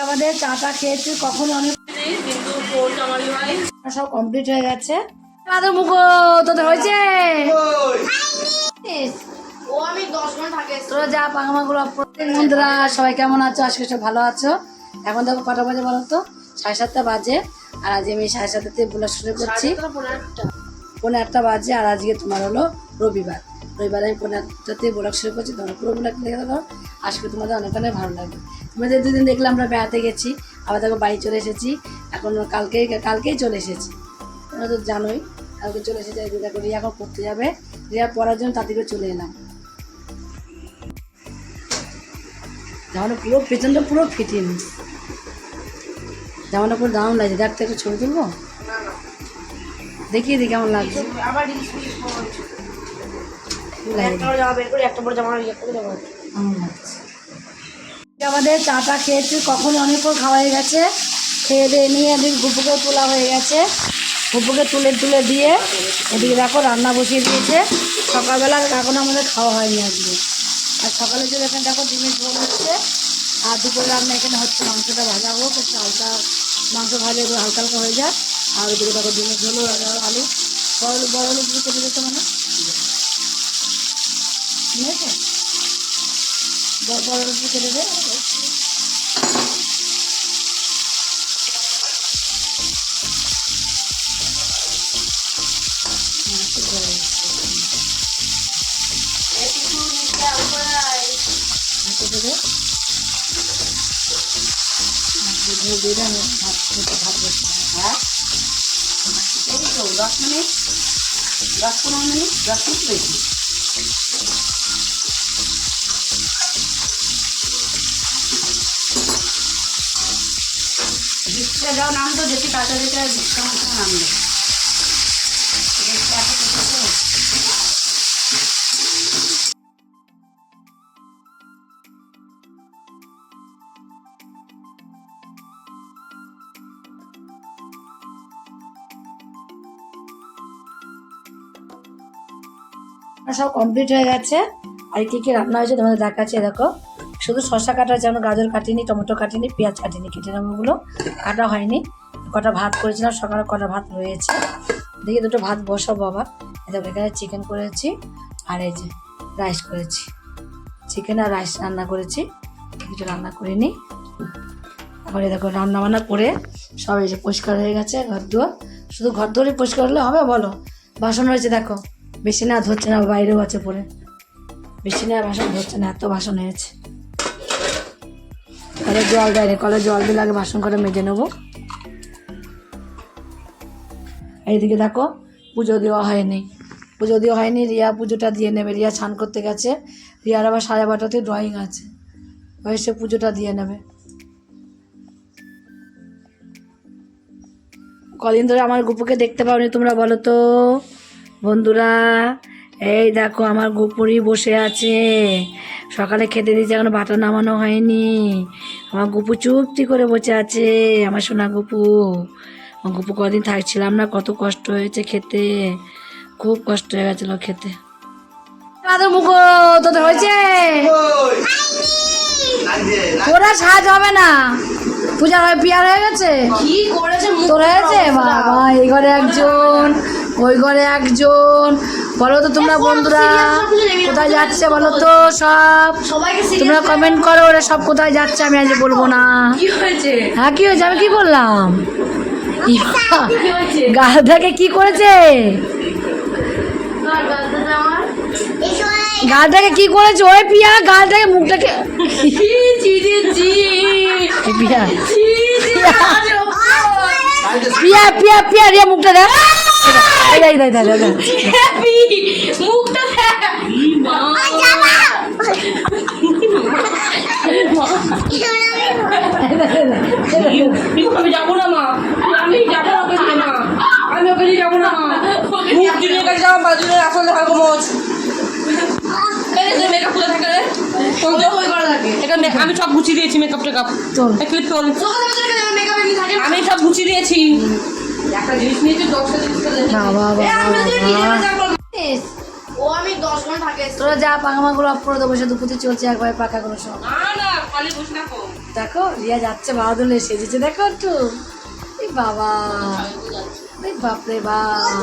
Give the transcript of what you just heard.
আমাদের চাটা খেয়েছি কখন অনেক সব কমপ্লিট হয়ে গেছে। আমাদের মুখ তোদের হয়েছে তোরা যা পাঙামাগুলো প্রত্যেক বন্ধুরা সবাই কেমন আছো? আজকে সব ভালো আছো? এখন দেখো কটা বাজে বলো তো? 7:30 বাজে। আর আজ আমি 7:30 ব্লগ শুরু করছি। 8:30 বাজে। আর আজকে তোমার হলো রবিবারে আমি 8:30 ব্লগ শুরু করছি। তোমরা পুরো ব্লগ দেখে দেখো, আজকে তোমাদের অনেক অনেক ভালো লাগবে। তোমাদের দুদিন দেখলে আমরা বেড়াতে গেছি, আবার দেখো বাড়ি চলে এসেছি। এখন কালকেই চলে এসেছি, তোমরা তো জানোই কালকে চলে এসেছি। দেখো রিয়া এখন পড়তে যাবে, রিয়া পড়ার জন্য তাদেরকে চলে এলাম। জামাটা পুরো পেছনটা পুরো ফিটিং, জামাটা পুরো দারুণ লাগছে। দেখতে একটা ছবি তুলবো, দেখিয়ে দিই কেমন লাগছে। আমাদের চাটা খেয়েছি কখন, অনেকক্ষণ খাওয়া হয়ে গেছে। খেয়ে দিয়ে নিয়ে এদিকে গুপুকে তোলা হয়ে গেছে। গুপুকে তুলে দিয়ে এদিকে দেখো রান্না বসিয়ে দিয়েছে। সকালবেলা এখন আমাদের খাওয়া হয়নি আজকে। আর সকালে যে এখানে দেখো ডিমের ঝোল হচ্ছে, আর দুপুরে রান্না এখানে হচ্ছে মাংসটা ভাজা হোক, একটু হালকা মাংস ভাজা এগুলো হালকা হালকা হয়ে যায়। আর ওদিকে দেখো ডিমের ঝোলও আলু বড় আলু দিয়ে কেটে দিতে মানে ঠিক আছে, বড় আলু দিয়ে কেটে দেয়। ভাত বসে হ্যাঁ, এই তো 10 মিনিট 10-15 মিনিট 10 মিনিট বেশি। রিক্সা যাও নামতো, যেতে তাড়াতাড়ি রিক্সা নামবে। সব কমপ্লিট হয়ে গেছে। আর কি রান্না হয়েছে তোমাদের দেখাচ্ছে। দেখো শুধু শসা কাটা হয়েছে, আমরা গাজর কাটিনি, টমেটো কাটিনি, পেঁয়াজ কাটিনি, কেটে নামগুলো কাটা হয়নি। কটা ভাত করেছিলাম সকালে, কটা ভাত রয়েছে। দেখি দুটো ভাত বসাবো আবার। দেখো এখানে চিকেন করেছি, আর এই যে রাইস করেছি। চিকেন আর রাইস রান্না করেছি, কিছু রান্না করিনি। তারপরে দেখো রান্না বান্না করে সব এই যে পরিষ্কার হয়ে গেছে ঘর দুয়ার। শুধু ঘর দুয়ারই পরিষ্কার হলে হবে বলো? বাসন রয়েছে দেখো, বেশি না ধরছে না, বাইরেও আছে পরে, বেশি না বাসন ধরছে না, এত বাসন হয়েছে। কলে জল দেয়নি, কলে জল দিলে আগে বাসন করে মেজে নেবো। এইদিকে দেখো পুজো দেওয়া হয়নি, রিয়া পুজোটা দিয়ে নেবে। রিয়া স্নান করতে গেছে, রিয়ার আবার 12:30 ড্রয়িং আছে, সে পুজোটা দিয়ে নেবে। কদিন ধরে আমার গুপুকে দেখতে পাওনি তোমরা, বলো তো বন্ধুরা? এই দেখো আমার গুপুরি বসে আছে, সকালে খেতে দিয়েছে, এখনো বাটা নামানো হয়নি। আমার গুপু চুপটি করে বসে আছে, আমার সোনা গুপু। আমার গুপু কদিন থাকছিলাম না, কত কষ্ট হয়েছে খেতে, খুব কষ্ট হয়ে গেছিল খেতে। মুখ তোদের হয়েছে, তোরা সাজ হবে না, পূজা হয় পিয়ার হয়ে গেছে। কি করেছে তোর হয়েছে? বাবা এই ঘরে একজন, ওই ঘরে একজন। বলো তো তোমরা বন্ধুরা কোথায় যাচ্ছে বলো তো? সব তোমরা কমেন্ট করো, ওরা সব কোথায় যাচ্ছে, আমি আজ বলবো না। কি হয়েছে? হ্যাঁ কি হয়েছে, আমি কি বললাম? গালটাকে কি করেছে, গালটাকে কি করেছে? ওই পিয়া গালটাকে মুখটাকে পিয়া পিয়া পিয়া পিয়া রিয়া মুখটা দেখ, মুখটা আমি যাবো না মা, আমি যাবো না, আমি ওখানে যাবো না মা। মুখ দিনের কাছে যাবো, বাজুলে আসলে হালকা মোচ মেকআপ করে থাকে, আমি সব গুছিয়ে দিয়েছি। মেকআপ টেকআপ আমি সব গুছিয়ে দিয়েছি। একটা জিনিস নিয়েছি, 10টা জিনিস ও আমি 10 সবসময় থাকে। তোরা যা পাকামাগুলো অফ করে দেবো, সে দুপুরে চলছে একবার পাকাগুলো সব। না না খালি বসে থাকো। দেখো রিয়া যাচ্ছে বাহাদুলে, সেজেছে দেখো একটু। এই বাবা, এই বাপরে বাপ।